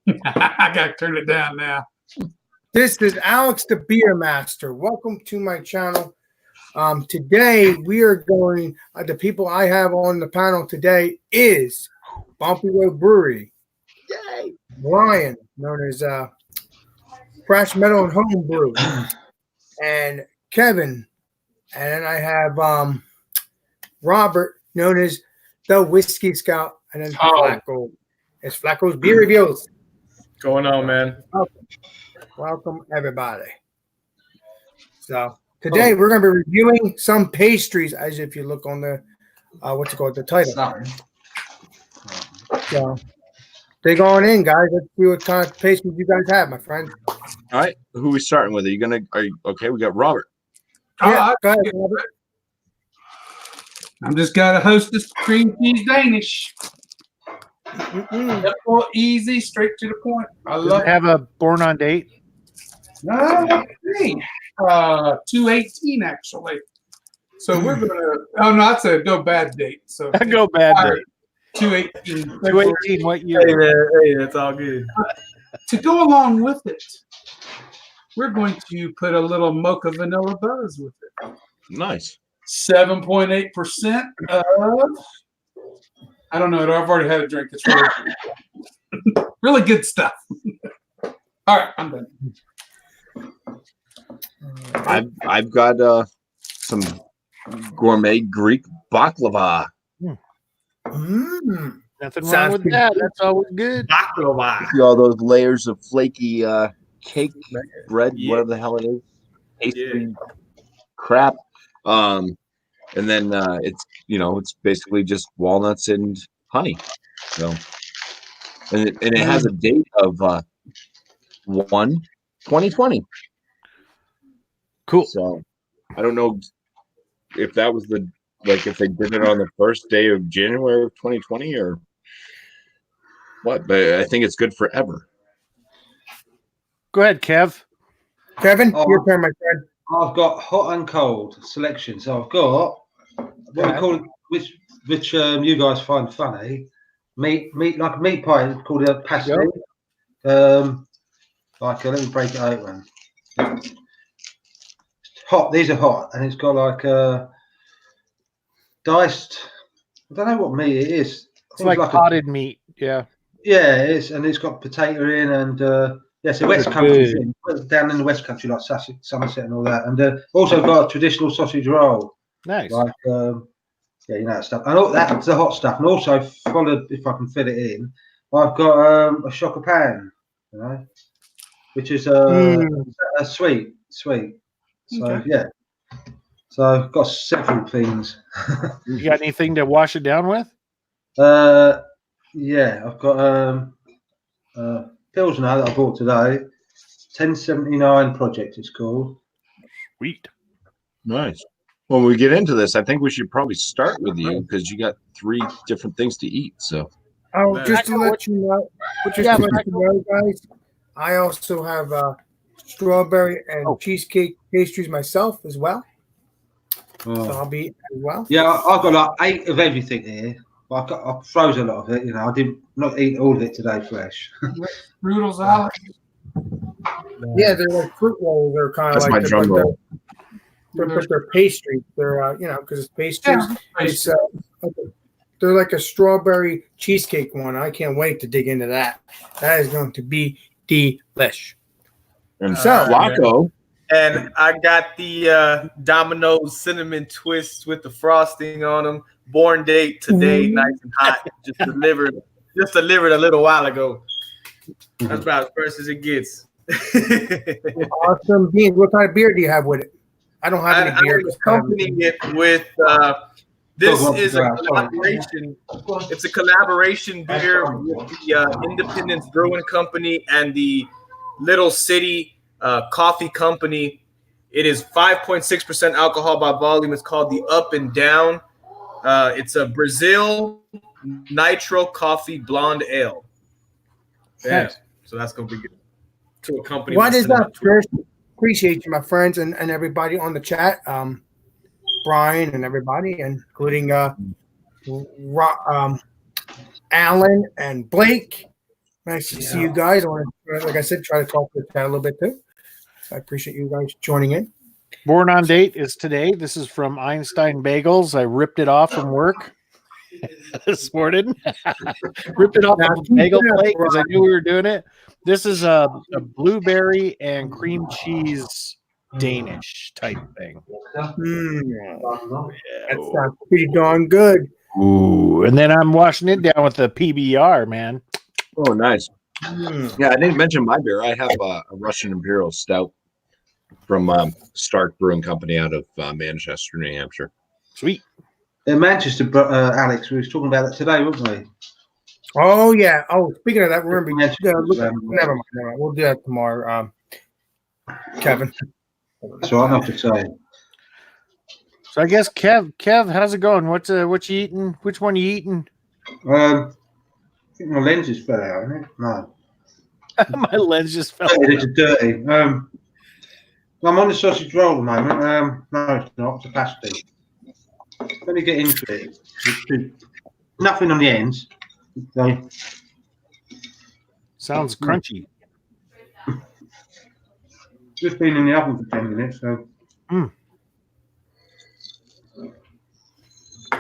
I got to turn it down now. This is Alex the Beer Master. Welcome to my channel. Today we are going. The people I have on the panel today is Bumpy Road Brewery. Yay! Ryan, known as Crash Metal and Home Brew, and Kevin, and then I have Robert, known as the Whiskey Scout, and then Flacco. It's Flacco's Beer Reviews. Going on, man? Welcome everybody. So today we're going to be reviewing some pastries, as if you look on the what's it called, the title. So dig on in, guys. Let's see what kind of pastries you guys have, my friend. All right, who are we starting with? Are you okay? We got Robert. Yeah, go ahead, Robert. I'm just got to hostess cream cheese Danish. Simple, easy, straight to the point. I love it. Have a born on date? No, 2/18 actually. So we're gonna. Oh no, that's a go bad date. So Go bad date. 2/18. 2/18. What year? Hey, that's all good. To go along with it, we're going to put a little mocha vanilla buzz with it. Nice. 7.8% of. I don't know. I've already had a drink. It's really, really good stuff. All right, I'm done. I've got some gourmet Greek baklava. Mm. Nothing wrong with that. That's always good. Baklava. See all those layers of flaky cake bread, Yeah. whatever the hell it is, pastry crap. And then it's basically just walnuts and honey. So, and it has a date of 1/2020. Cool. So I don't know if that was if they did it on the first day of January of 2020 or what, but I think it's good forever. Go ahead, Kev. Kevin, your turn, my friend. I've got hot and cold selection. So I've got what we call, which you guys find funny, meat like a meat pie called a pastry. Let me break it open. Hot. These are hot, and it's got like diced. I don't know what meat it is. It's like potted meat. Yeah. Yeah, it is, and it's got potato in, and yes, the West Country thing. Down in the West Country, like Sussex, Somerset, and all that, and also got a traditional sausage roll. Nice. Like that stuff, and all that's the hot stuff, and also followed, if I can fit it in, I've got a shocker pan, which is a sweet. So Okay. so I've got several things. You got anything to wash it down with? I've got Pilsner that I bought today, 1079 Project it's called. Sweet. Nice. When we get into this, I think we should probably start with you because you got 3 different things to eat. So, Just to let you know, guys, I also have strawberry and cheesecake pastries myself as well. So I'll be as well. Yeah, I've got like 8 of everything here. But I froze a lot of it. I did not eat all of it today fresh. Strudels out. Yeah, they're like fruit rolls. They're kind of that's like my drum roll. they're pastries. They're because it's pastries. Yeah, It's they're like a strawberry cheesecake one. I can't wait to dig into that. That is going to be delish. And So, Flacco. And I got the Domino's cinnamon twists with the frosting on them. Born date today, nice and hot. Just delivered a little while ago. That's about as fresh as it gets. Awesome beans. What kind of beer do you have with it? I don't have any beer. I'm accompanying it with this is a collaboration. It's a collaboration beer with the Independence Brewing Company and the Little City Coffee Company. It is 5.6% alcohol by volume. It's called the Up and Down. It's a Brazil Nitro Coffee Blonde Ale. Yeah, Nice. so that's gonna be good to accompany. What is up, first? Appreciate you, my friends, and everybody on the chat. Brian and everybody, including Alan and Blake Nice to see you guys. I want to, like I said, try to talk with Chad a little bit too. So I appreciate you guys joining in. Born on date is today. This is from Einstein Bagels. I ripped it off from work this morning. Ripped it off Now, of a bagel plate because I knew we were doing it. This is a blueberry and cream cheese Danish type thing. That sounds pretty darn good. Ooh, and then I'm washing it down with the PBR, man. Oh, nice. Yeah, I didn't mention my beer. I have a Russian Imperial Stout from Stark Brewing Company out of Manchester, New Hampshire. Sweet. In Manchester, Alex, we was talking about it today, weren't we? Oh yeah. Oh, speaking of that, remember? Manchester, Never mind. We'll do that tomorrow, Kevin. So I have to say. So I guess Kev, how's it going? What you eating? Which one you eating? I think my lenses fell out, isn't it? No. My lens just fell. It's dirty. I'm on the sausage roll at the moment. No, it's not. It's a pasty. Let me get into it. Nothing on the ends. So, Sounds crunchy. just been in the oven for 10 minutes, so.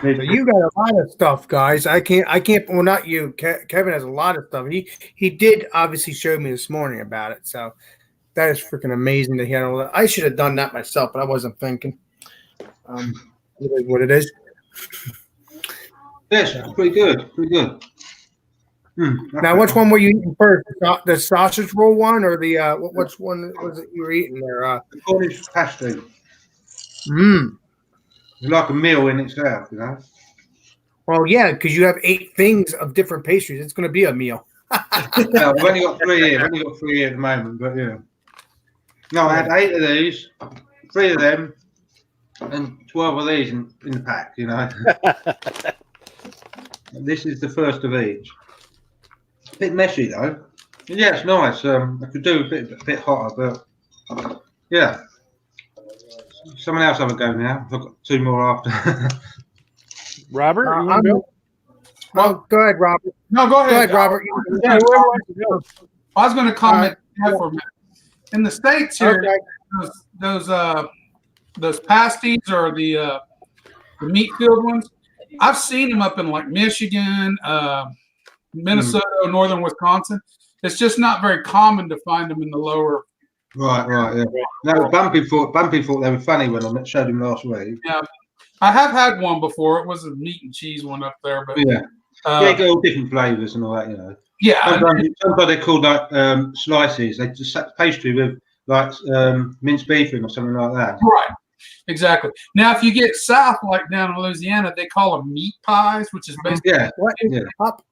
So you got a lot of stuff, guys. I can't. Well, not you. Kevin has a lot of stuff. He did obviously show me this morning about it. So that is freaking amazing that he had all that. I should have done that myself, but I wasn't thinking. It is what it is. Yes, it's pretty good. Pretty good. Now, which one were you eating first? The sausage roll one, or the which one was it you were eating there? The Cornish pasty. It's like a meal in itself, you know. Well, yeah, because you have 8 things of different pastries. It's going to be a meal. No, I've only got 3 here. I've only got 3 here at the moment, but yeah. No, I had 8 of these, 3 of them, and 12 of these in the pack, you know. This is the first of each. A bit messy though. Yeah, it's nice. I could do a bit hotter, but yeah. Someone else have a go now. I've got 2 more after. Robert, you want to go? Well, go ahead, Robert. No, go ahead. Go ahead, Robert. Yeah, I was going to comment for a minute. In the States here, those pasties or the meat filled ones, I've seen them up in like Michigan, Minnesota, northern Wisconsin. It's just not very common to find them in the lower. Right, yeah. No, Bumpy thought they were funny when I showed him last week. Yeah, I have had one before. It was a meat and cheese one up there, but yeah, they got all different flavors and all that, you know. Yeah, sometimes they're called like slices. They just pastry with like minced beef in or something like that. Right, exactly. Now, if you get south, like down in Louisiana, they call them meat pies, which is basically Up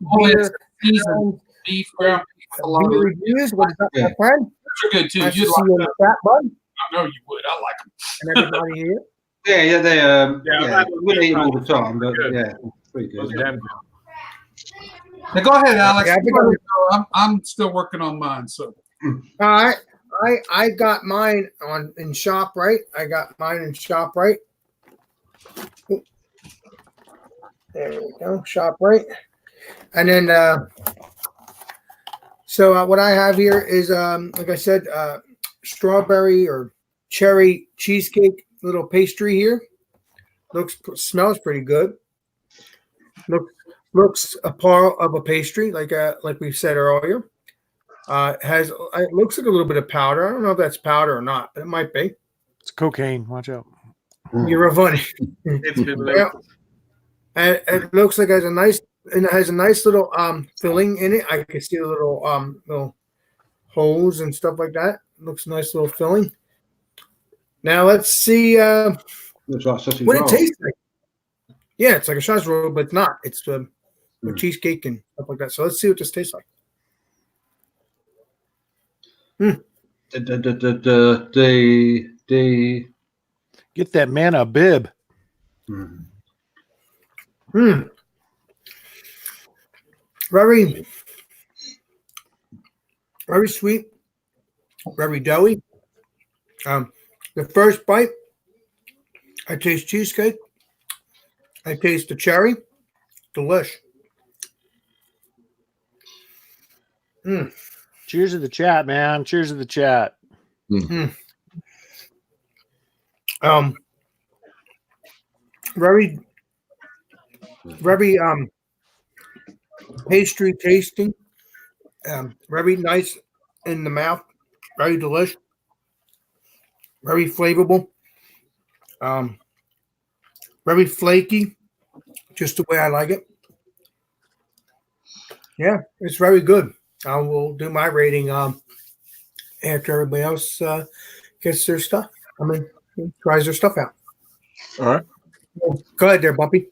seasoned beef, ground beef. beer reviews. What is up, my friend? Those are good too. Nice to You'd see like you in that. the chat, bud. I know you would. I like them. And everybody here. Yeah, they Yeah, we don't eat them all the time, but yeah, pretty good. Those are damn good. Now go ahead, Alex. Yeah, I'm still working on mine. So All right. I got mine in ShopRite. There we go, ShopRite. And then so what I have here is like I said, strawberry or cherry cheesecake little pastry here. Smells pretty good. Looks a part of a pastry like we said earlier. It looks like a little bit of powder. I don't know if that's powder or not, but it might be. It's cocaine. Watch out. You're a funny. It's good. Yeah. And it looks like it has a nice little filling in it. I can see the little holes and stuff like that. Looks a nice little filling. Now let's see Looks like sausage what roll. it tastes like. Yeah, it's like a sausage roll, but it's not. It's with cheesecake and stuff like that. So let's see what this tastes like. Get that man a bib. Very, very sweet, very doughy. The first bite, I taste cheesecake. I taste the cherry. Delish. Cheers to the chat, man. Cheers to the chat. Very, very pastry tasting. Very nice in the mouth. Very delicious. Very flavorful. Very flaky. Just the way I like it. Yeah, it's very good. I will do my rating after everybody else gets their stuff. Tries their stuff out. All right. Go ahead there, Bumpy.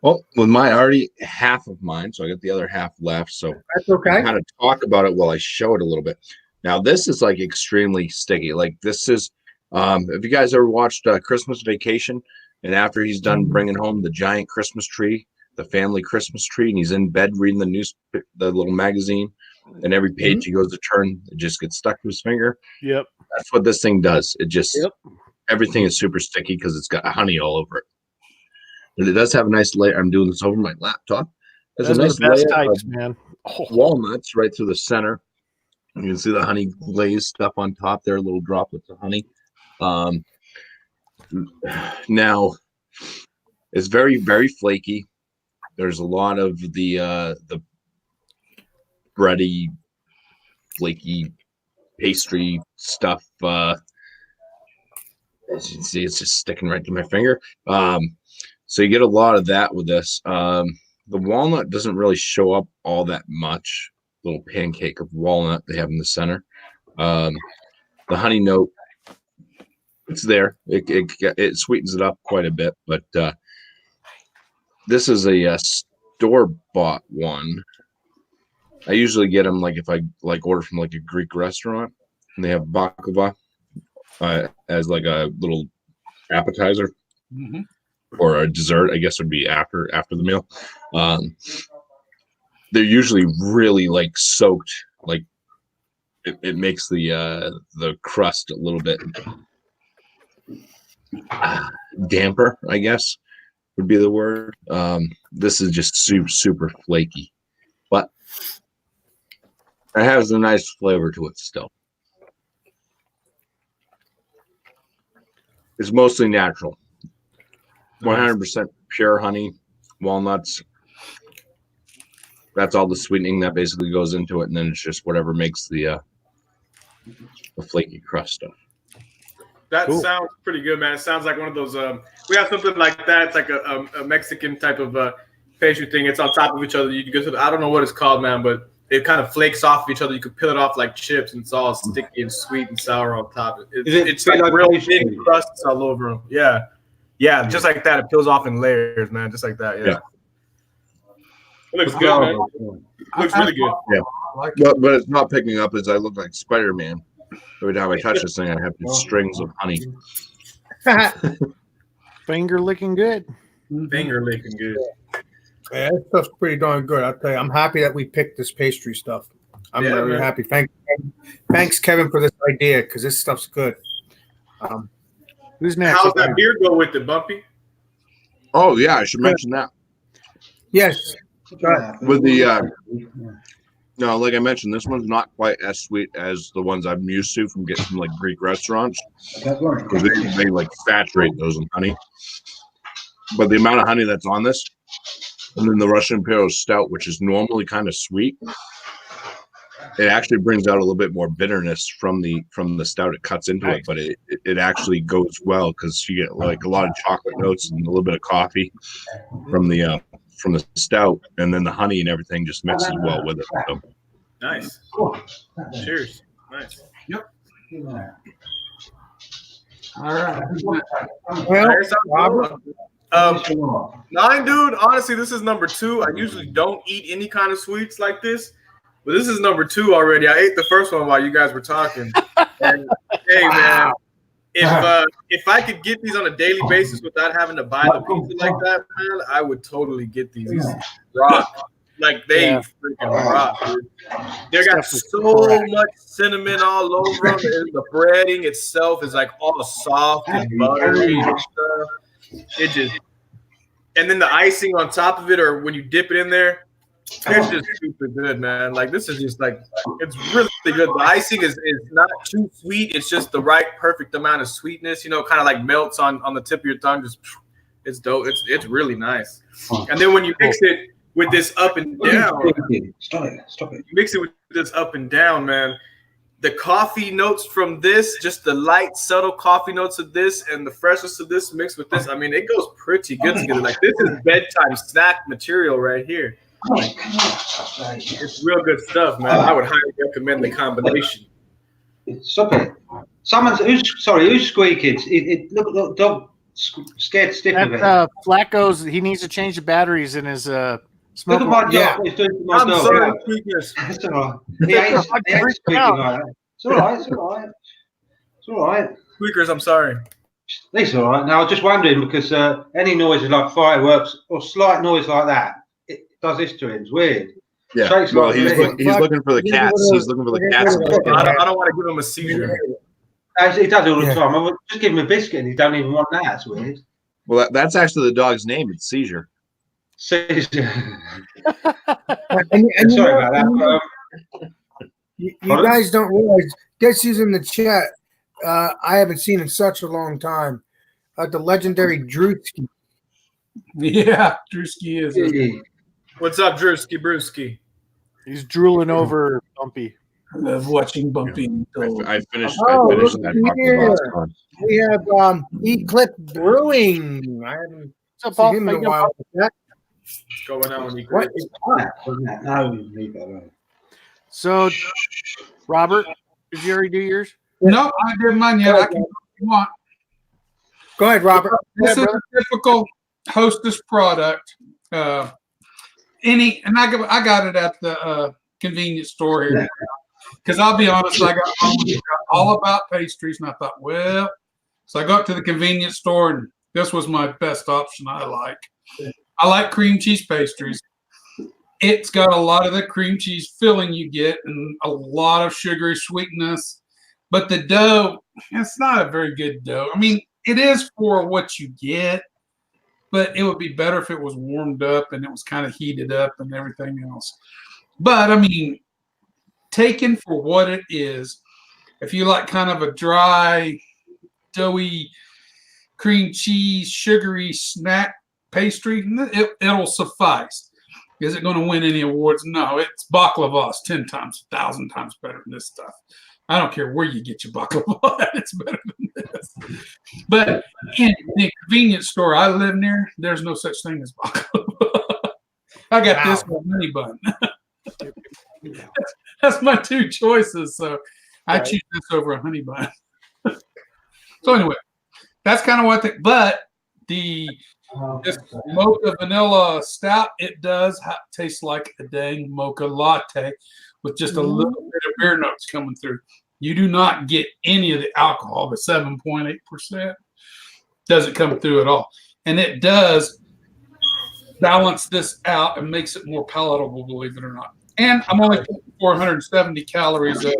Well, with my already half of mine, so I got the other half left. So That's okay. kind of talk about it while I show it a little bit. Now, this is like extremely sticky. Like this is, if you guys ever watched Christmas Vacation, and after he's done bringing home the giant Christmas tree, the family Christmas tree, and he's in bed reading the little magazine, and every page he goes to turn, it just gets stuck to his finger. Yep. That's what this thing does. It just, everything is super sticky because it's got honey all over it. And it does have a nice layer. I'm doing this over my laptop. There's a nice layer types, of man. walnuts right through the center. You can see the honey glazed stuff on top there, little droplets of honey. Now, it's very, very flaky. There's a lot of the bready, flaky pastry stuff. As you can see, it's just sticking right to my finger. So you get a lot of that with this. The walnut doesn't really show up all that much. Little pancake of walnut they have in the center. The honey note, it's there. It sweetens it up quite a bit, but this is a store-bought one. I usually get them like if I order from like a Greek restaurant, and they have baklava as like a little appetizer or a dessert. I guess would be after the meal. They're usually really like soaked, like it makes the crust a little bit damper, I guess would be the word. This is just super flaky, but it has a nice flavor to it still. It's mostly natural, 100% pure honey, walnuts. That's all the sweetening that basically goes into it, and then it's just whatever makes the flaky crust stuff. That sounds pretty good, man. It sounds like one of those. We have something like that. It's like a Mexican type of pastry thing. It's on top of each other. You can go to I don't know what it's called, man, but it kind of flakes off of each other. You can peel it off like chips, and it's all sticky and sweet and sour on top. It's like real thin crusts all over them. Yeah, just like that. It peels off in layers, man. Just like that. Yeah. It looks good, man. It looks really good. Yeah, but it's not picking up as I look like Spider-Man. Every time I touch this thing, I have these strings of honey. Finger licking good. Finger licking good. Yeah, that stuff's pretty darn good. I'll tell you, I'm happy that we picked this pastry stuff. I'm really happy. Thanks, Kevin, for this idea because this stuff's good. Who's next? How's that beer go with it, Bumpy? Oh yeah, I should mention that. Yes. With the no, like I mentioned, this one's not quite as sweet as the ones I'm used to from getting from like Greek restaurants. Because they like saturate those in honey. But the amount of honey that's on this, and then the Russian Imperial Stout, which is normally kind of sweet, it actually brings out a little bit more bitterness from the stout. It cuts into it, but it actually goes well because you get like a lot of chocolate notes and a little bit of coffee from the stout, and then the honey and everything just mixes well with it. So. Nice. Cheers. Nice. Yep. All right. Mine, dude, honestly, this is number 2. I usually don't eat any kind of sweets like this, but this is number 2 already. I ate the first one while you guys were talking. And, hey, man, if I could get these on a daily basis without having to buy the pizza like that, man, I would totally get these. These rock. Like, they freaking rock, dude. They got so much cinnamon all over them, and the breading itself is, like, all soft and buttery and stuff. It just – and then the icing on top of it, or when you dip it in there, It's just super good, man. Like this is just like it's really good. The icing is not too sweet. It's just the right perfect amount of sweetness. You know, kind of like melts on the tip of your tongue. Just it's dope. It's really nice. And then when you mix it with this up and down, Stop it. mix it with this up and down, man. The coffee notes from this, just the light, subtle coffee notes of this, and the freshness of this mixed with this. I mean, it goes pretty good together. Like this is bedtime snack material right here. It's real good stuff, man. I would highly recommend the combination. Stop it. Who's squeaking? Look, dog scared stiff of it. Flacco's, he needs to change the batteries in his Look smoke. at my dog. Yeah. He's doing my I'm dog. sorry, Yeah. sweetness. It's all right. He ain't squeaking like that. It's all right. Squeakers, I'm sorry. It's all right. Now, I was just wondering because any noises like fireworks or slight noise like that, it does this to him. It's weird. Yeah. Shakes Well, like he's this. looking for the cats. He's looking for the cats. I don't want to give him a seizure. He does it all the Yeah. time. I would just give him a biscuit and he don't even want that. It's weird. Well, that's actually the dog's name. It's Seizure. Caesar. And Sorry about that. You guys don't realize, guess who's in the chat? I haven't seen in such a long time. The legendary Drewski. Yeah, Drewski is. What's up, Drewski Brewski? He's drooling over Bumpy. I love watching Bumpy. I finished. Oh, I finished look that box here. last time. We have Eclipse Brewing. I haven't What's up, seen Paul? him How in you a while. What's going on with you? What? No, leave that alone. So, Robert, did you already do yours? No, I did mine yet. I can if you want. Go ahead, Robert. This is brother. a typical Hostess product. I got it at the convenience store here. Because I'll be honest, I got all about pastries, and I thought, well, so I go up to the convenience store, and this was my best option. I like cream cheese pastries. It's got a lot of the cream cheese filling you get, and a lot of sugary sweetness. But the dough, it's not a very good dough. I mean, it is for what you get, but it would be better if it was warmed up and it was kind of heated up and everything else. But I mean, taken for what it is, if you like kind of a dry, doughy, cream cheese, sugary snack pastry, it'll suffice. Is it going to win any awards? No, it's baklava. 10 times, 1,000 times better than this stuff. I don't care where you get your baklava. It's better than this. But in the convenience store I live near, there's no such thing as baklava. I got this one honey bun. That's my two choices. So I choose this over a honey bun. So anyway, that's kind of what I think. But this mocha vanilla stout, it does taste like a dang mocha latte with just a little bit of beer notes coming through. You do not get any of the alcohol. The 7.8% doesn't come through at all. And it does balance this out and makes it more palatable, believe it or not. And I'm only putting 470 calories of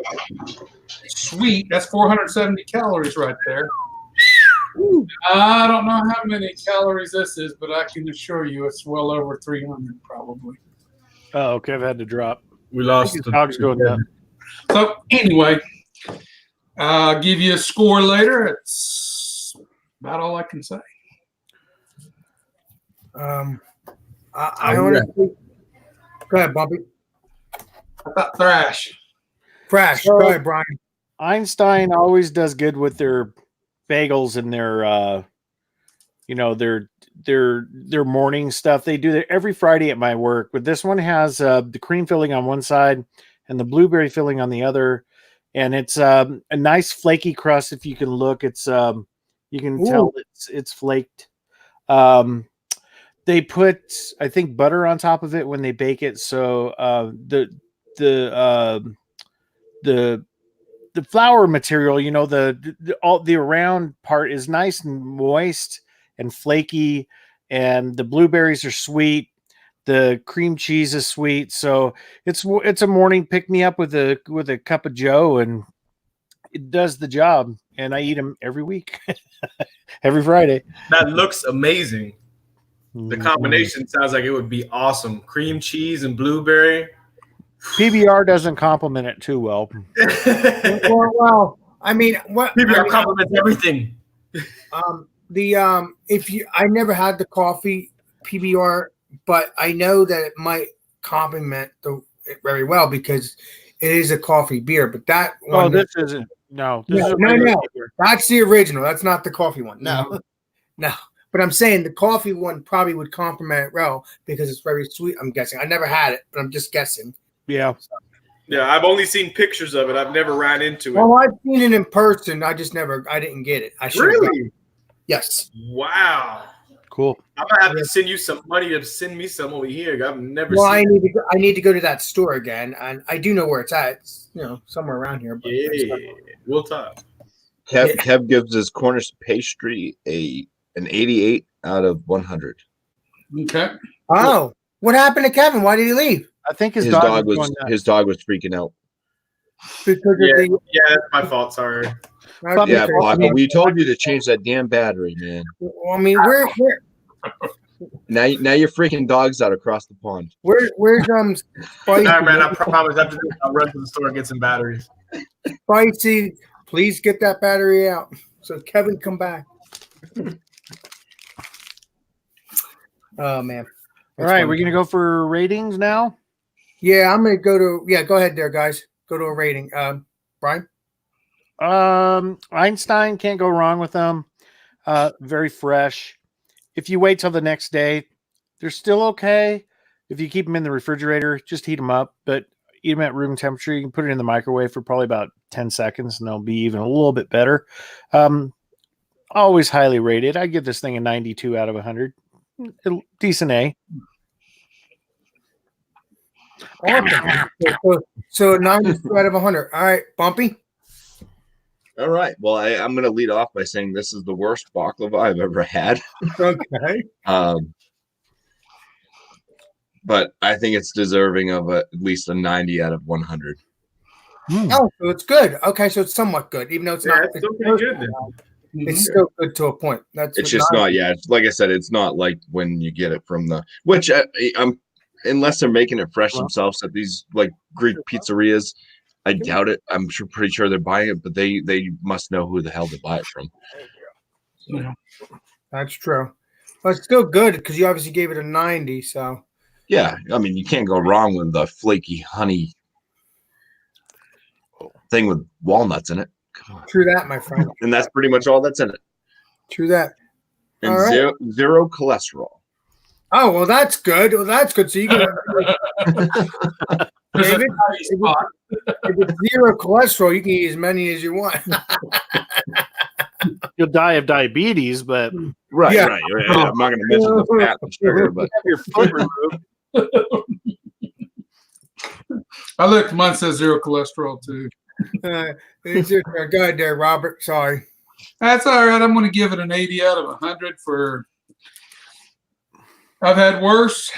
sweet. That's 470 calories right there. I don't know how many calories this is, but I can assure you it's well over 300 probably. Oh, okay. I've had to drop. We lost The dog's going down. So anyway, I'll give you a score later. It's about all I can say. I honestly. Go ahead, Bumpy. I thought Thrash. Crash. Go ahead, Brian. Einstein always does good with their bagels and their morning stuff. They do that every Friday at my work, but this one has the cream filling on one side and the blueberry filling on the other, and it's a nice flaky crust. If you can look, it's you can tell it's flaked. They put, I think, butter on top of it when they bake it, so the flour material, the around part is nice and moist and flaky, and the blueberries are sweet. The cream cheese is sweet, so it's a morning pick me up with a cup of Joe, and it does the job. And I eat them every week, every Friday. That looks amazing. The combination sounds like it would be awesome. Cream cheese and blueberry. PBR doesn't complement it too well. Well, I mean, what PBR complements everything. I never had the coffee PBR, but I know that it might complement it very well because it is a coffee beer. But that one, this isn't. No, this no, is a no, regular no. beer. That's the original. That's not the coffee one. No, no. But I'm saying the coffee one probably would complement it well because it's very sweet. I'm guessing. I never had it, but I'm just guessing. Yeah. Yeah, I've only seen pictures of it. I've never ran into it. Well, I've seen it in person. I didn't get it. I should. Really? Yes. Wow. Cool. I'm gonna have to send you some money to send me some over here. I've never Well, seen I need to go to that store again, and I do know where it's at. It's, somewhere around here. But Yeah, we'll talk. Kev gives his Cornish pastry an 88 out of 100. Okay. Oh, what happened to Kevin? Why did he leave? I think His dog was freaking out. Because Yeah, that's my fault. Sorry. Yeah, Paco, we told you to change that damn battery, man. Well, I mean, where Now your freaking dog's out across the pond. where's All Spicy? right, man. I promise after this, I'll run to the store and get some batteries. Spicy, please get that battery out so Kevin come back. Oh man. All right, we're gonna go for ratings now. Yeah, I'm gonna go to go ahead there, guys. Go to a rating. Brian? Einstein, can't go wrong with them. Very fresh. If you wait till the next day, they're still okay. If you keep them in the refrigerator, just heat them up, but eat them at room temperature. You can put it in the microwave for probably about 10 seconds and they'll be even a little bit better. Always highly rated. I give this thing a 92 out of 100. Decent A. Awesome. So 92 out of 100. All right, Bumpy. All right. Well, I'm going to lead off by saying this is the worst baklava I've ever had. Okay. But I think it's deserving of at least a 90 out of 100. Oh, so it's good. Okay, so it's somewhat good, even though it's not. It's still pretty good then. It's still good to a point. It's just not. Yeah, it's, like I said, it's not like when you get it from the I'm unless they're making it fresh themselves at these like Greek pizzerias. I doubt it. I'm pretty sure they're buying it, but they must know who the hell to buy it from. Yeah. That's true. But it's still good because you obviously gave it a 90. So yeah, I mean, you can't go wrong with the flaky honey thing with walnuts in it. Come on. True that, my friend. And that's pretty much all that's in it. True that. And All right. zero cholesterol. Oh, well, that's good. Well, that's good. So you can David, if it's zero cholesterol, you can eat as many as you want. You'll die of diabetes, but Right. Yeah. I'm not going to mention the fat and sugar, but your foot removed. I looked. Mine says zero cholesterol too. It's your turn. Go ahead there, Robert. Sorry. That's all right. I'm going to give it an 80 out of 100 for. I've had worse,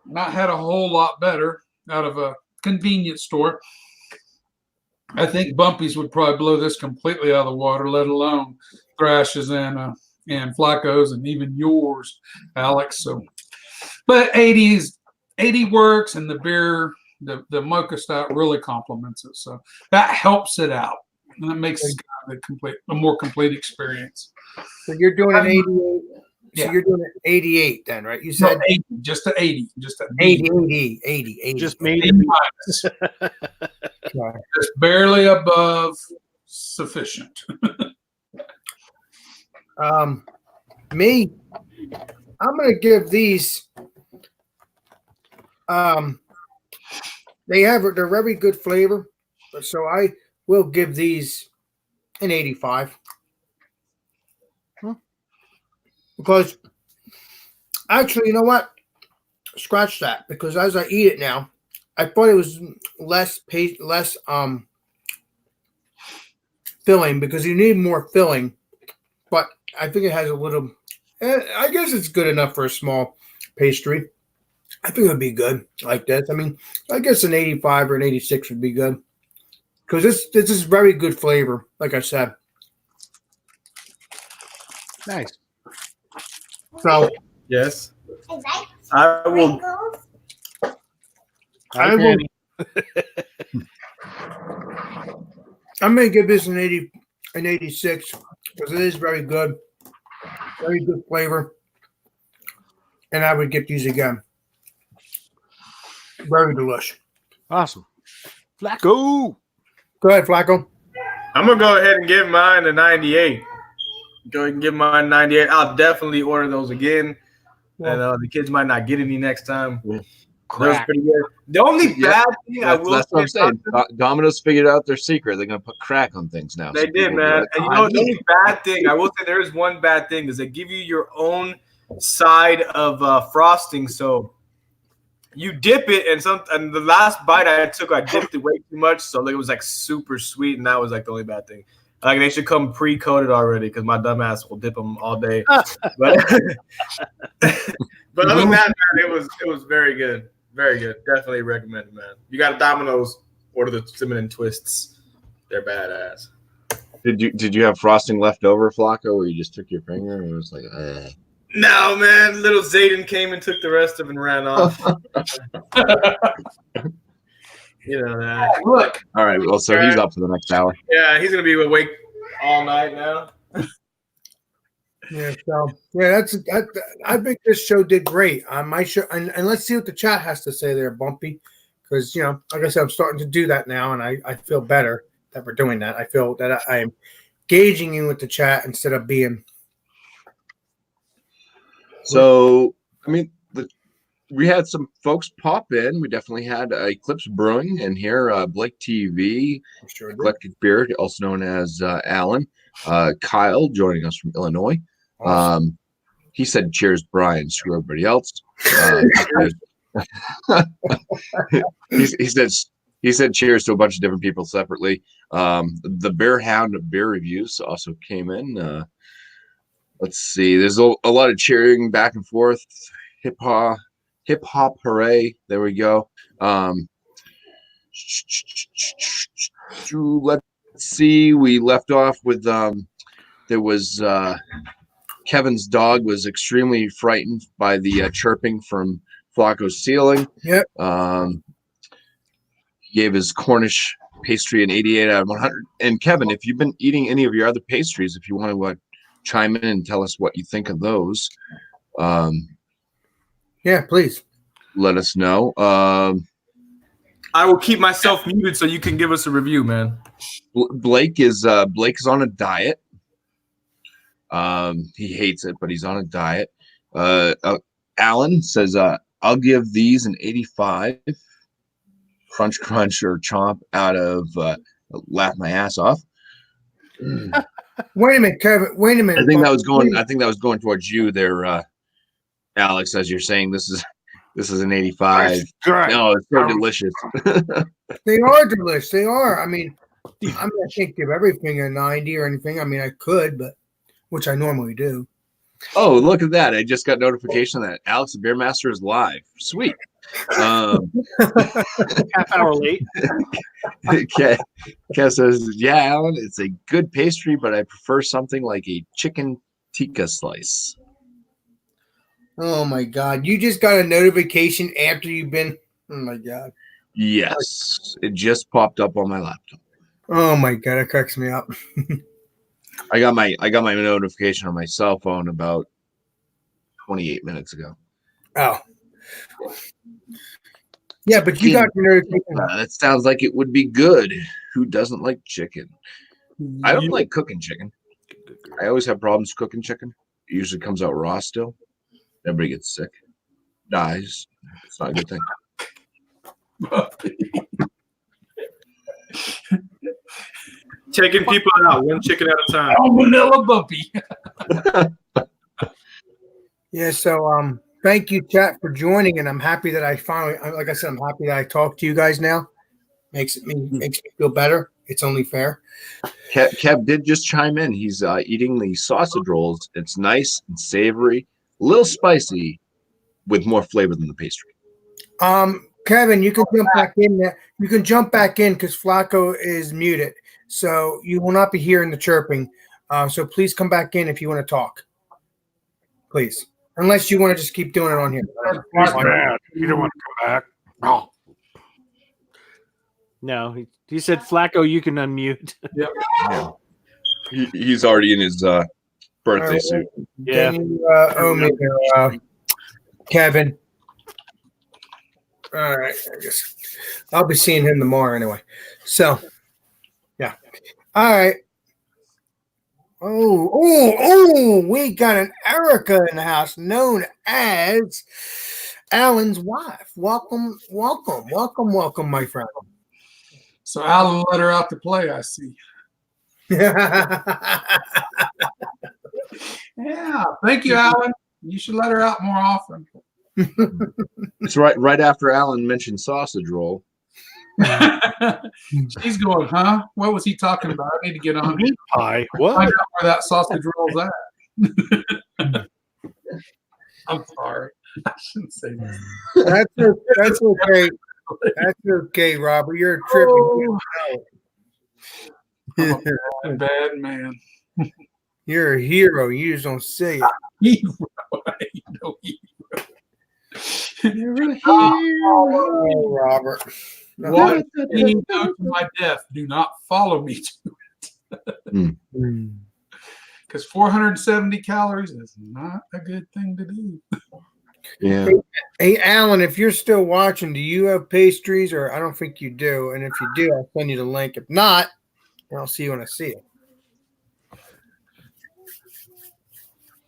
not had a whole lot better out of a convenience store. I think Bumpy's would probably blow this completely out of the water, let alone Thrash's and Flacco's and even yours, Alex. So, but 80 works, and the beer, the mocha stout really complements it. So that helps it out, and it makes it a more complete experience. So you're doing an 88. Yeah. So you're doing an 88 then, right? You said 80, just an 80, just an 80. Just made 80 minus. Just barely above sufficient. Me, I'm gonna give these. They're very good flavor, so I will give these an 85. Because actually, you know what? Scratch that. Because as I eat it now, I thought it was less filling because you need more filling. But I think it has a little. I guess it's good enough for a small pastry. I think it would be good like this. I mean, I guess an 85 or an 86 would be good because this is very good flavor. Like I said. Nice. So Yes. I will. I will. I'm gonna give this an 86 because it is very good flavor, and I would get these again. Very delicious. Awesome. Flacco. Go ahead, Flacco. I'm gonna go ahead and give mine a 98. Go ahead and give mine 98. I'll definitely order those again, and the kids might not get any next time. That was pretty good. The only bad thing I will that's what I'm saying. Domino's figured out their secret. They're gonna put crack on things now. They did, man. And you know, the only bad thing I will say, there is one bad thing, is they give you your own side of frosting. So you dip it, and the last bite I took, I dipped it way too much, so it was like super sweet, and that was like the only bad thing. Like they should come pre-coated already, because my dumb ass will dip them all day. But other than that, man, it was very good. Very good. Definitely recommend it, man. You got a Domino's, order the cinnamon twists. They're badass. Did you have frosting left over, Flacco, or you just took your finger and it was like, No, man. Little Zayden came and took the rest of it and ran off. You know that. Look. All right. Well, so he's up for the next hour. Yeah, he's gonna be awake all night now. Yeah, so yeah, I think this show did great. My show, and let's see what the chat has to say there, Bumpy, because like I said, I'm starting to do that now, and I feel better that we're doing that. I feel that I am gauging in with the chat instead of being. So I mean, we had some folks pop in. We definitely had Eclipse Brewing in here, Blake TV, Sure Eclectic Beer, also known as Alan, Kyle joining us from Illinois. Awesome. He said, "Cheers, Brian." Screw everybody else. He said cheers to a bunch of different people separately. The Bear Hound of Beer Reviews also came in. Let's see. There's a lot of cheering back and forth. Hip hop hooray. There we go. Let's see. We left off with there was Kevin's dog was extremely frightened by the chirping from Flacco's ceiling. Yep. He gave his Cornish pastry an 88 out of 100. And Kevin, if you've been eating any of your other pastries, if you want to chime in and tell us what you think of those, yeah, please let us know. I will keep myself muted so you can give us a review, man. Blake is on a diet. He hates it, but he's on a diet. Alan says, I'll give these an 85. Crunch, crunch, or chomp out of laugh my ass off. Wait a minute, Kevin. Wait a minute. I think that was going towards you there, Alex, as you're saying this is an 85. No, it's so delicious. They are delicious. They are. I mean, I can't give everything a 90 or anything. I mean, I could, but which I normally do. Oh, look at that. I just got notification that Alex the Beer Master is live. Sweet. Half hour late. Kev says, yeah, Alan, it's a good pastry, but I prefer something like a chicken tikka slice. Oh my God. You just got a notification after you've been. Oh my God. Yes. It just popped up on my laptop. Oh my God. It cracks me up. I got my notification on my cell phone about 28 minutes ago. Oh. Yeah, but you got your notification. That sounds like it would be good. Who doesn't like chicken? I don't like cooking chicken. I always have problems cooking chicken. It usually comes out raw still. Everybody gets sick, dies. It's not a good thing. Taking people out, one chicken at a time. Oh, vanilla Bumpy. Yeah, so thank you, chat, for joining, and I'm happy that I finally, like I said, I'm happy that I talked to you guys now. Makes me feel better. It's only fair. Kev did just chime in. He's eating the sausage rolls. It's nice and savory, a little spicy, with more flavor than the pastry. Kevin, you can jump back in there. You can jump back in because Flacco is muted, so you will not be hearing the chirping. So please come back in if you want to talk. Please. Unless you want to just keep doing it on here. He's mad. You don't want to come back. Oh. No, he said, Flacco, you can unmute. Yeah. He's already in his birthday suit. Yeah. Then you owe me there, Kevin. All right. I'll be seeing him tomorrow anyway. So, yeah. All right. Oh, we got an Erica in the house known as Alan's wife. Welcome, my friend. So Alan let her out to play, I see. Yeah. Yeah. Thank you, Alan. You should let her out more often. It's right after Alan mentioned sausage roll. She's going, huh? What was he talking about? I need to get on. Meat pie. What? Find out where that sausage roll's at. I'm sorry. I shouldn't say that. That's okay. That's okay, Robert. You're tripping. I'm a bad man. You're a hero. You just don't say it. Hero. No hero. Oh, Robert. What me go to my death? Do not follow me to it. Because 470 calories is not a good thing to do. Yeah. Hey, Alan, if you're still watching, do you have pastries? Or I don't think you do. And if you do, I'll send you the link. If not, I'll see you when I see it.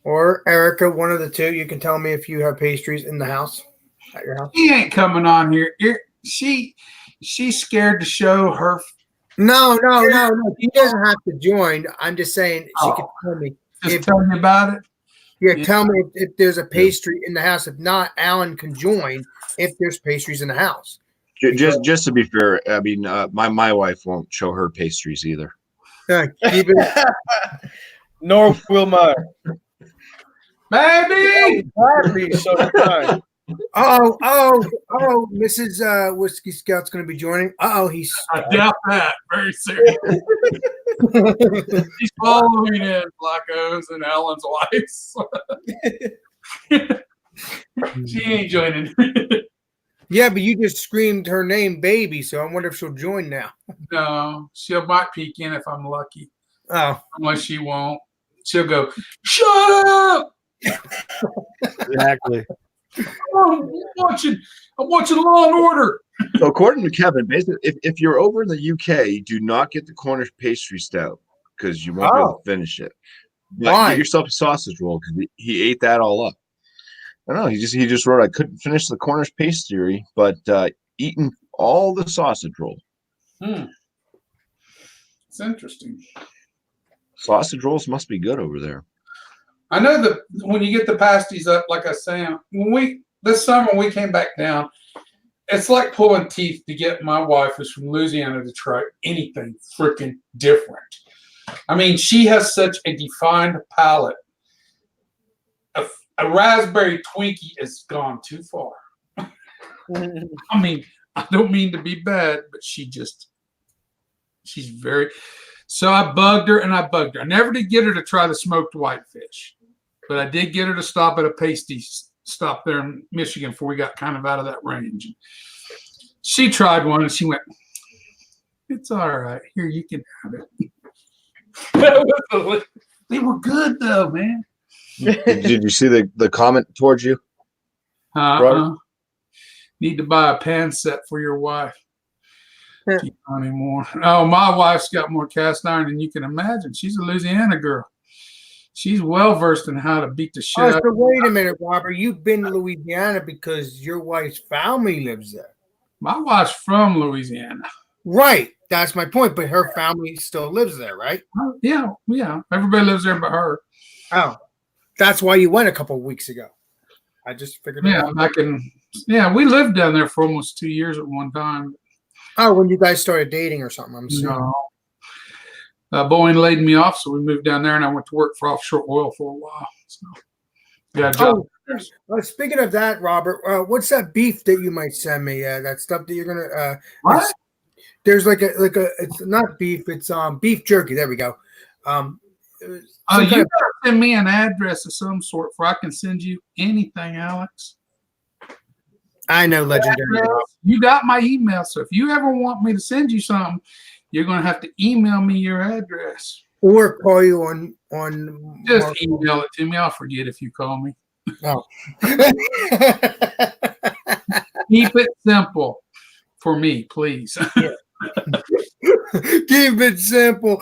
Or Erica, one of the two. You can tell me if you have pastries in the house, at your house. He ain't coming on here. She's scared to show her. No. He doesn't have to join. I'm just saying she can tell me. Just tell me about it. Yeah, tell me if there's a pastry in the house. If not, Alan can join if there's pastries in the house. Just to be fair, I mean, my wife won't show her pastries either. Keep it. Nor will mine. Baby! Mrs. Whiskey Scout's going to be joining. I doubt that. Very serious. He's following in Flacco's and Alan's wives. She ain't joining. Yeah, but you just screamed her name, baby, so I wonder if she'll join now. No, she might peek in if I'm lucky. Oh. Unless she won't. She'll go, shut up! Exactly. I'm watching Law and Order. So according to Kevin, basically, if you're over in the UK, do not get the Cornish pastry stout because you won't be able to finish it. Like, get yourself a sausage roll because he ate that all up. I don't know. He just wrote, I couldn't finish the Cornish pastry, but eaten all the sausage roll. It's interesting. Sausage rolls must be good over there. I know that when you get the pasties up, like I say, this summer we came back down, it's like pulling teeth to get my wife, who's from Louisiana, to try anything freaking different. I mean, she has such a defined palate. A raspberry Twinkie has gone too far. I mean, I don't mean to be bad, but she's very. So I bugged her. I never did get her to try the smoked whitefish, but I did get her to stop at a pasty stop there in Michigan before we got kind of out of that range. She tried one and she went, "It's all right. Here, you can have it." They were good though, man. Did you see the comment towards you? Need to buy a pan set for your wife. Anymore. Oh, my wife's got more cast iron than you can imagine. She's a Louisiana girl. She's well versed in how to beat the shit out. So wait a minute, Robert. You've been to Louisiana because your wife's family lives there. My wife's from Louisiana. Right. That's my point. But her family still lives there, right? Yeah. Everybody lives there but her. Oh, that's why you went a couple of weeks ago. I just figured it out. We lived down there for almost 2 years at one time. Oh, when you guys started dating or something, I'm assuming. No. Boeing laid me off, so we moved down there, and I went to work for offshore oil for a while. So, got a job. Speaking of that, Robert, what's that beef that you might send me? That stuff that you're gonna. There's like a. It's not beef. It's beef jerky. There we go. Oh, you gotta send me an address of some sort where I can send you anything, Alex. I know legendary. You got my email, so if you ever want me to send you something, you're gonna have to email me your address. Or call you on. Just email it to me. I'll forget if you call me. Oh. Keep it simple for me, please. Keep it simple.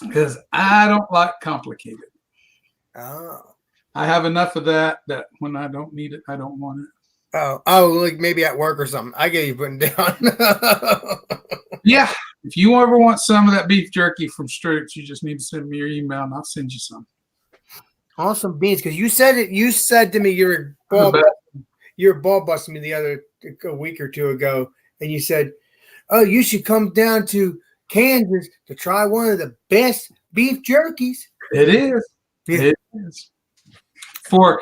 Because I don't like complicated. Oh. I have enough of that when I don't need it, I don't want it. Oh, like maybe at work or something. I get you putting down. Yeah. If you ever want some of that beef jerky from Stroots, you just need to send me your email and I'll send you some. Awesome beans, because you said it. You said to me you were ball busting me a week or two ago, and you said, "Oh, you should come down to Kansas to try one of the best beef jerkies." It is. Yeah. It is. For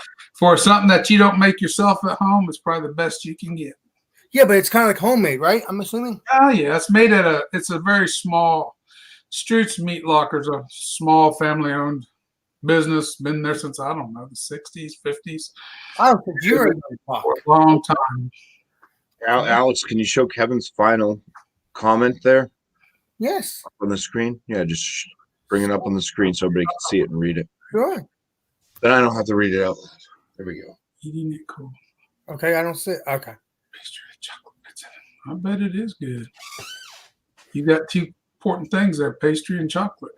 something that you don't make yourself at home, it's probably the best you can get. Yeah, but it's kind of like homemade, right? I'm assuming. Oh yeah, it's made at it's a very small. Stroots Meat Locker's a small family-owned business. Been there since I don't know the 60s, 50s. Oh, because you're For a long time. Alex, can you show Kevin's final comment there yes, up on the screen? Yeah, just bring it up on the screen so everybody can see it and read it. sure. Then I don't have to read it out loud. There we go. Eating it cool. Okay, I don't see. Okay. Pastry and chocolate bits in it. I bet it is good. You got two important things there: pastry and chocolate.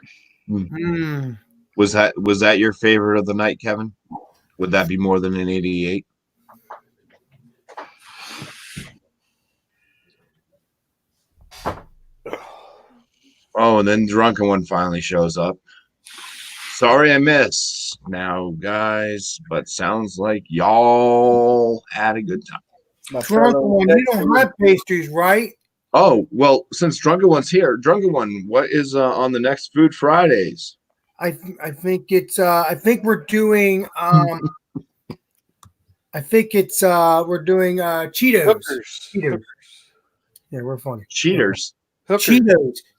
Mm. Was that your favorite of the night, Kevin? Would that be more than an 88? Oh, and then Drunken One finally shows up. Sorry I missed now, guys, but sounds like y'all had a good time. Drunken One, you don't have pastries, right? Oh, well, since Drunken One's here, Drunken One, what is on the next Food Fridays? I think it's I think we're doing I think it's we're doing Cheetos. Hookers. Cheetos. Yeah, we're funny. Cheaters. Hookers.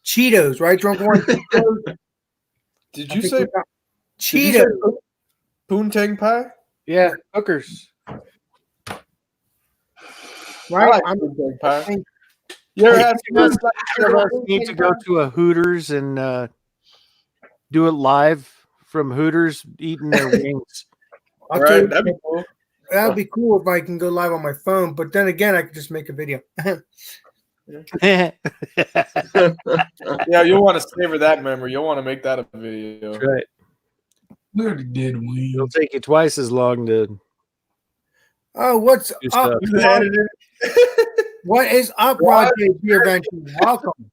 Cheetos, right? Drunken One. Cheetos. Did I you think say we got Cheetos? poontang pie? Yeah, hookers. Right? like I'm poontang pie. You ever had Need to go to a Hooters and do it live from Hooters eating their wings. I'll tell you, Right, that'd be cool. that'd be cool if I can go live on my phone. But then again, I could just make a video. Yeah, you'll want to savor that memory. You'll want to make that a video. Right. We already did wings. It'll take you twice as long to Oh, what's do up? stuff. What is up, Roger Beer Venture? Welcome.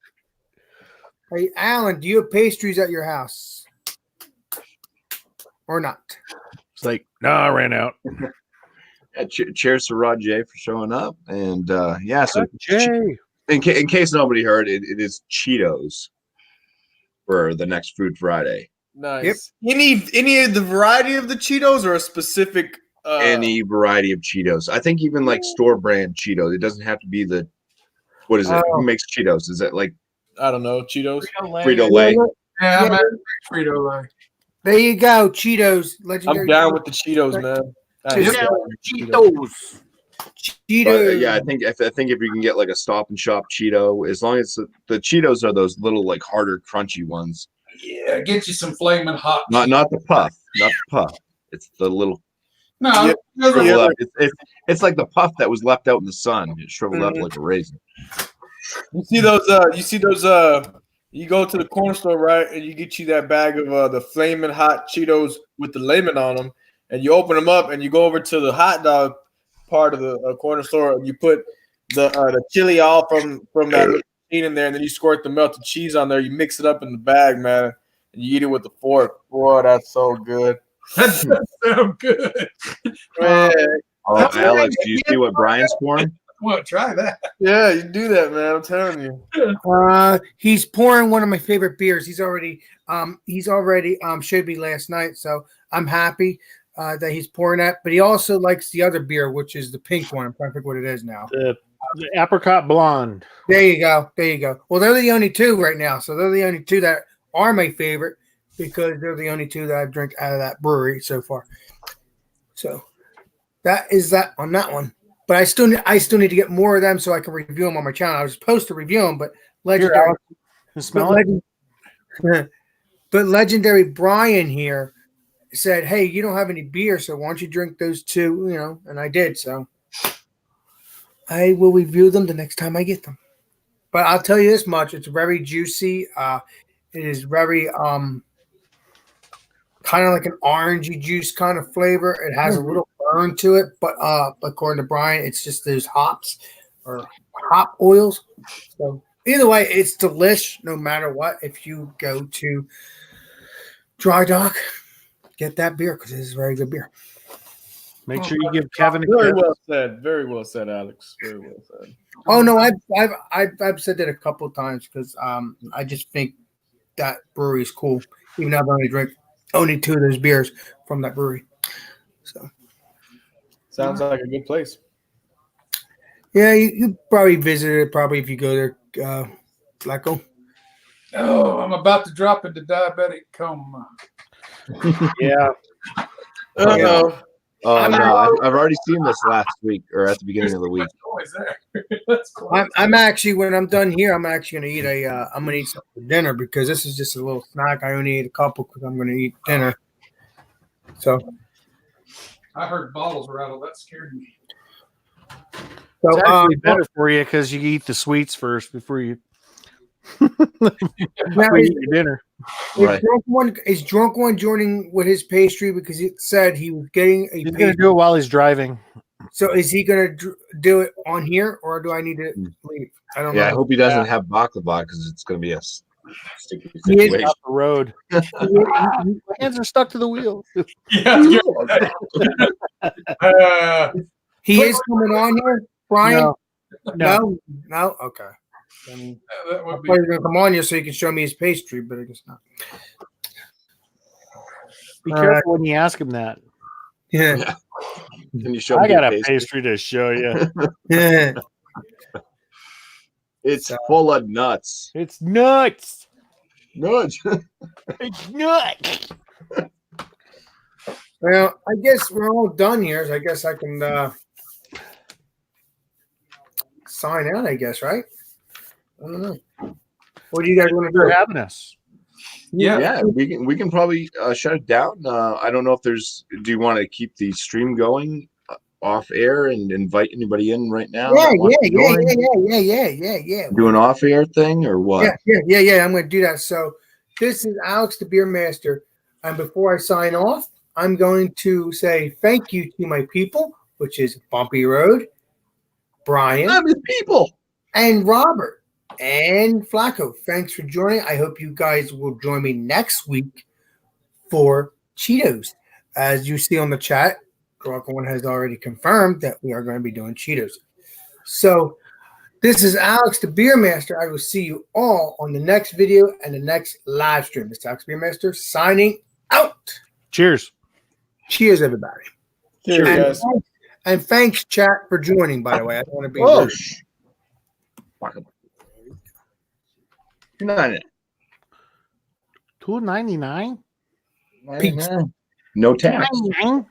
Hey, Alan, do you have pastries at your house? Or not? It's like, no, I ran out. Yeah, cheers to Rod J for showing up. And yeah, so Jay. in case nobody heard, it is Cheetos for the next Food Friday. Nice. Any of the variety of the Cheetos or a specific Any variety of Cheetos. I think even like store brand Cheetos. It doesn't have to be the what is it? Who makes Cheetos? Is it like I don't know, Cheetos? Frito-Lay? Yeah, Yeah. I'm at Frito-Lay. There you go, Cheetos. Legendary. I'm down with the Cheetos, man. That is Yeah. Cheetos. Cheetos. But, yeah, I think if you can get like a Stop and Shop Cheeto, as long as the Cheetos are those little like harder, crunchy ones. Yeah, get you some flaming hot. Not the puff, not the puff. It's the little No, Yeah. those are- shrivel up. It's like the puff that was left out in the sun. It shriveled up like a raisin. You see those? You go to the corner store, right, and you get you that bag of the flaming hot Cheetos with the lemon on them, and you open them up, and you go over to the hot dog part of the corner store, and you put the chili all from that machine in there, and then you squirt the melted cheese on there. You mix it up in the bag, man, and you eat it with a fork. Boy, that's so good. That's so good. Man, Oh, That's Alex, right. do you see what Brian's pouring? Well, try that. yeah, you do that, man. I'm telling you. He's pouring one of my favorite beers. He's already showed me last night, so I'm happy that he's pouring that. But he also likes the other beer, which is the pink one. I'm trying to think what it is now. The apricot blonde. There you go. There you go. Well, they're the only two right now. So they're the only two that are my favorite because they're the only two that I've drank out of that brewery so far. So that is that on that one. But I still need to get more of them so I can review them on my channel. I was supposed to review them, but legendary. Alex, you smell it? But legendary Brian here said, "Hey, you don't have any beer, so why don't you drink those two?" You know, and I did. So I will review them the next time I get them. But I'll tell you this much: it's very juicy. It is very kind of like an orangey juice kind of flavor. It has a little burn to it, but according to Brian, it's just those hops or hop oils. So either way, it's delish no matter what. If you go to Dry Dock, get that beer because it is very good beer. Make sure you give Kevin a Very kiss. well said. Very well said, Alex. Very well said. Oh no, I've said that a couple of times because I just think that brewery is cool. Even though I've only two of those beers from that brewery. So Sounds like a good place. yeah, you probably visit it probably if you go there, Flacco. Oh, I'm about to drop into diabetic coma. Yeah. Uh-oh. Oh no, I've already seen this last week or at the beginning of the week. Noise there. That's close. I'm actually when I'm done here, I'm actually gonna eat I'm gonna eat something for dinner because this is just a little snack. I only ate a couple because I'm gonna eat dinner. So I heard bottles rattle. That scared me. It's actually better for you because you eat the sweets first before you now eat your dinner. Right. is drunk one joining with his pastry because he said he was getting a He's going pastry. to do it while he's driving. So is he gonna do it on here or do I need to leave? I don't know. Yeah, I hope he doesn't have baklava because it's going to be a sticky He is situation. Off the road. My hands are stuck to the wheel. Yeah. He is coming on here, Brian. No. No? Okay. Then that I would thought be. he was gonna come on here so he can show me his pastry, but I guess not. Be careful when you ask him that. Yeah. Can you show I me got the a pastry to show you. Yeah. It's full of nuts. It's nuts. Nuts. It's nuts. Well, I guess we're all done here. So I guess I can sign out, I guess, right? I don't know. What do you guys want to For do? having us. Yeah, we can probably shut it down. I don't know if there's. Do you want to keep the stream going off air and invite anybody in right now? Yeah. Do an off air thing or what? Yeah. I'm going to do that. So this is Alex, the Beer Master. And before I sign off, I'm going to say thank you to my people, which is Bumpy Road, Brian, I'm his people. and Robert, and Flacco. Thanks for joining. I hope you guys will join me next week for Cheetos. As you see on the chat, One has already confirmed that we are going to be doing Cheetos. So this is Alex, the Beer Master. I will see you all on the next video and the next live stream. This is Alex, Beer Master, signing out. Cheers. Cheers, everybody. Cheers, And guys. And thanks, chat, for joining, by the way. I don't want to be Oh, rude. $2.99. Peace. No tax. $2.99.